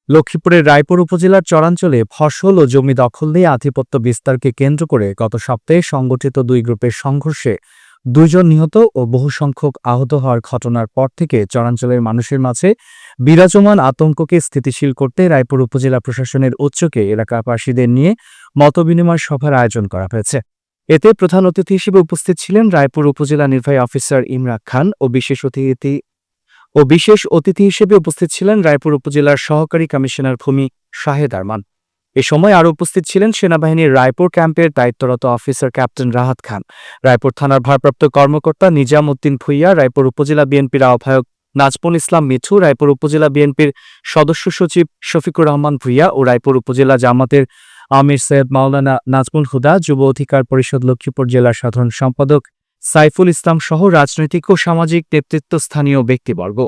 লক্ষ্মীপুরের রায়পুর উপজেলার চরাঞ্চলে ফসল ও জমি দখল নিয়ে আধিপত্য বিস্তারকে কেন্দ্র করে গত সপ্তাহে সংগঠিত দুই গ্রুপের সংঘর্ষে 2 জন নিহত ও বহু সংখ্যক আহত হওয়ার ঘটনার পর থেকে চরাঞ্চলের মানুষের মাঝে বিরাজমান আতঙ্ককে স্থিতিশীল করতে রায়পুর উপজেলা প্রশাসনের উদ্যোগে এলাকাবাসীদের নিয়ে মতবিনিময় সভার আয়োজন করা হয়েছে। এতে প্রধান অতিথি হিসেবে উপস্থিত ছিলেন রায়পুর উপজেলা নির্বাহী অফিসার ইমরান খান ও বিশেষ অতিথি হিসেবে উপস্থিত ছিলেন রায়পুর উপজেলার সহকারী কমিশনার ভূমি শাহেদ আরমান। এ সময় আরও উপস্থিত ছিলেন সেনাবাহিনীর রায়পুর ক্যাম্পের দায়িত্বরত অফিসার ক্যাপ্টেন রাহাত খান, রায়পুর থানার ভারপ্রাপ্ত কর্মকর্তা নিজাম উদ্দিন ভুইয়া, রায়পুর উপজেলা বিএনপির আহ্বায়ক নাজমুল ইসলাম মিঠু, রায়পুর উপজেলা বিএনপির সদস্য সচিব শফিকুর রহমান ভুইয়া ও রায়পুর উপজেলা জামাতের আমির সৈয়দ মাওলানা নাজমুল হুদা, যুব অধিকার পরিষদ লক্ষ্মীপুর জেলার সাধারণ সম্পাদক সাইফুল ইসলাম সহ রাজনৈতিক ও সামাজিক নেতৃত্বস্থানীয় ব্যক্তিবর্গ।